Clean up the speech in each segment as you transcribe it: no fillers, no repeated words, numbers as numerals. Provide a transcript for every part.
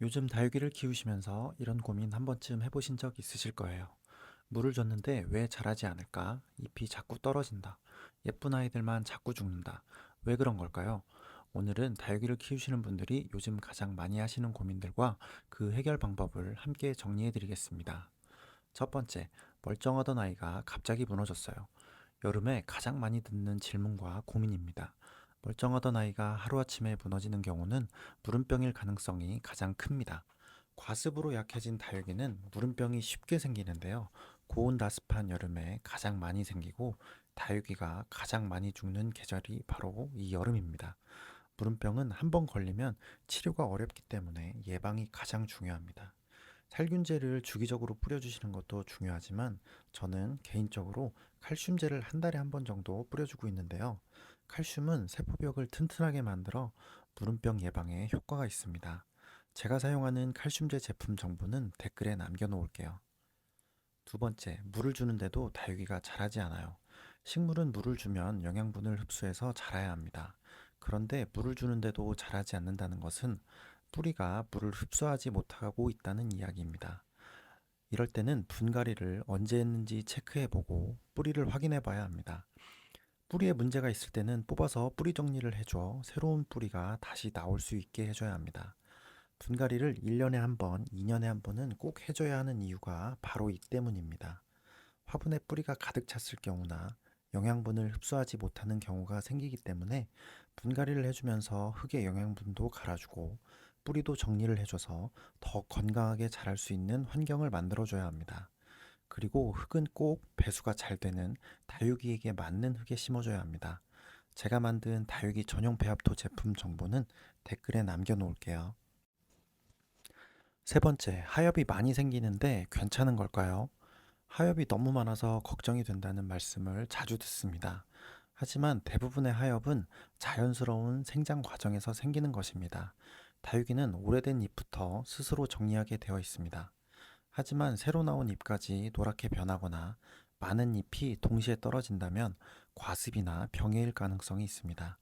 요즘 다육이를 키우시면서 이런 고민 한 번쯤 해보신 적 있으실 거예요. 물을 줬는데 왜 자라지 않을까? 잎이 자꾸 떨어진다. 예쁜 아이들만 자꾸 죽는다. 왜 그런 걸까요? 오늘은 다육이를 키우시는 분들이 요즘 가장 많이 하시는 고민들과 그 해결 방법을 함께 정리해 드리겠습니다. 첫 번째, 멀쩡하던 아이가 갑자기 무너졌어요. 여름에 가장 많이 듣는 질문과 고민입니다. 멀쩡하던 아이가 하루아침에 무너지는 경우는 무름병일 가능성이 가장 큽니다. 과습으로 약해진 다육이는 무름병이 쉽게 생기는데요. 고온 다습한 여름에 가장 많이 생기고 다육이가 가장 많이 죽는 계절이 바로 이 여름입니다. 무름병은 한번 걸리면 치료가 어렵기 때문에 예방이 가장 중요합니다. 살균제를 주기적으로 뿌려주시는 것도 중요하지만 저는 개인적으로 칼슘제를 한 달에 한 번 정도 뿌려주고 있는데요. 칼슘은 세포벽을 튼튼하게 만들어 무름병 예방에 효과가 있습니다. 제가 사용하는 칼슘제 제품 정보는 댓글에 남겨놓을게요. 두 번째, 물을 주는데도 다육이가 자라지 않아요. 식물은 물을 주면 영양분을 흡수해서 자라야 합니다. 그런데 물을 주는데도 자라지 않는다는 것은 뿌리가 물을 흡수하지 못하고 있다는 이야기입니다. 이럴 때는 분갈이를 언제 했는지 체크해보고 뿌리를 확인해봐야 합니다. 뿌리에 문제가 있을 때는 뽑아서 뿌리 정리를 해줘 새로운 뿌리가 다시 나올 수 있게 해줘야 합니다. 분갈이를 1년에 한 번, 2년에 한 번은 꼭 해줘야 하는 이유가 바로 이 때문입니다. 화분에 뿌리가 가득 찼을 경우나 영양분을 흡수하지 못하는 경우가 생기기 때문에 분갈이를 해주면서 흙의 영양분도 갈아주고 뿌리도 정리를 해줘서 더 건강하게 자랄 수 있는 환경을 만들어줘야 합니다. 그리고 흙은 꼭 배수가 잘 되는 다육이에게 맞는 흙에 심어줘야 합니다. 제가 만든 다육이 전용 배합토 제품 정보는 댓글에 남겨놓을게요. 세 번째, 하엽이 많이 생기는데 괜찮은 걸까요? 하엽이 너무 많아서 걱정이 된다는 말씀을 자주 듣습니다. 하지만 대부분의 하엽은 자연스러운 생장 과정에서 생기는 것입니다. 다육이는 오래된 잎부터 스스로 정리하게 되어 있습니다. 하지만 새로 나온 잎까지 노랗게 변하거나 많은 잎이 동시에 떨어진다면 과습이나 병해일 가능성이 있습니다.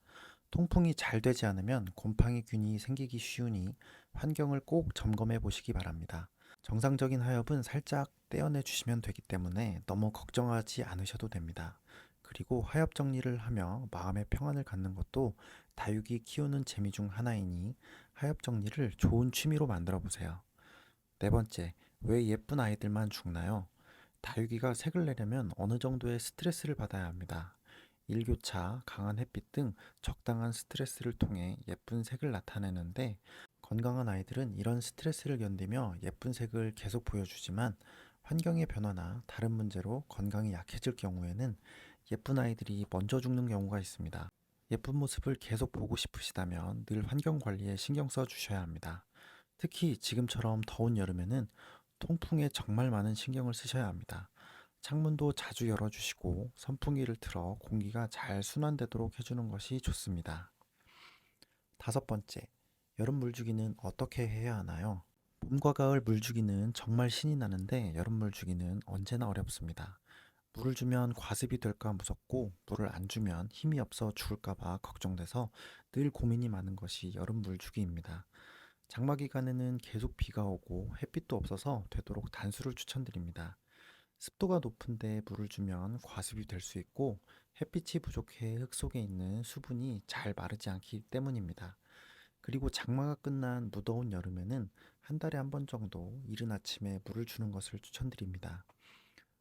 통풍이 잘 되지 않으면 곰팡이균이 생기기 쉬우니 환경을 꼭 점검해 보시기 바랍니다. 정상적인 하엽은 살짝 떼어내 주시면 되기 때문에 너무 걱정하지 않으셔도 됩니다. 그리고 하엽 정리를 하며 마음의 평안을 갖는 것도 다육이 키우는 재미 중 하나이니 하엽 정리를 좋은 취미로 만들어 보세요. 네 번째, 왜 예쁜 아이들만 죽나요? 다육이가 색을 내려면 어느 정도의 스트레스를 받아야 합니다. 일교차, 강한 햇빛 등 적당한 스트레스를 통해 예쁜 색을 나타내는데 건강한 아이들은 이런 스트레스를 견디며 예쁜 색을 계속 보여주지만 환경의 변화나 다른 문제로 건강이 약해질 경우에는 예쁜 아이들이 먼저 죽는 경우가 있습니다. 예쁜 모습을 계속 보고 싶으시다면 늘 환경 관리에 신경 써 주셔야 합니다. 특히 지금처럼 더운 여름에는 통풍에 정말 많은 신경을 쓰셔야 합니다. 창문도 자주 열어주시고 선풍기를 틀어 공기가 잘 순환되도록 해주는 것이 좋습니다. 다섯 번째, 여름 물주기는 어떻게 해야 하나요? 봄과 가을 물주기는 정말 신이 나는데 여름 물주기는 언제나 어렵습니다. 물을 주면 과습이 될까 무섭고 물을 안 주면 힘이 없어 죽을까봐 걱정돼서 늘 고민이 많은 것이 여름 물주기입니다. 장마 기간에는 계속 비가 오고 햇빛도 없어서 되도록 단수를 추천드립니다. 습도가 높은데 물을 주면 과습이 될 수 있고 햇빛이 부족해 흙 속에 있는 수분이 잘 마르지 않기 때문입니다. 그리고 장마가 끝난 무더운 여름에는 한 달에 한 번 정도 이른 아침에 물을 주는 것을 추천드립니다.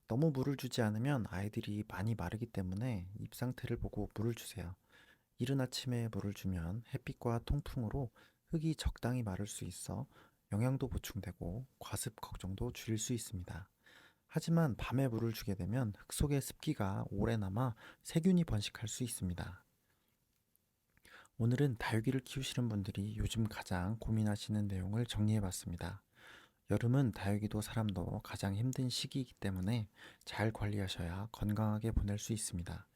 너무 물을 주지 않으면 아이들이 많이 마르기 때문에 잎 상태를 보고 물을 주세요. 이른 아침에 물을 주면 햇빛과 통풍으로 흙이 적당히 마를 수 있어 영양도 보충되고 과습 걱정도 줄일 수 있습니다. 하지만 밤에 물을 주게 되면 흙 속의 습기가 오래 남아 세균이 번식할 수 있습니다. 오늘은 다육이를 키우시는 분들이 요즘 가장 고민하시는 내용을 정리해 봤습니다. 여름은 다육이도 사람도 가장 힘든 시기이기 때문에 잘 관리하셔야 건강하게 보낼 수 있습니다.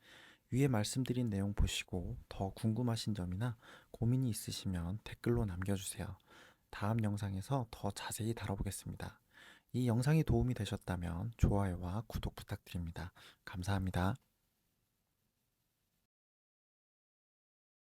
위에 말씀드린 내용 보시고 더 궁금하신 점이나 고민이 있으시면 댓글로 남겨주세요. 다음 영상에서 더 자세히 다뤄보겠습니다. 이 영상이 도움이 되셨다면 좋아요와 구독 부탁드립니다. 감사합니다.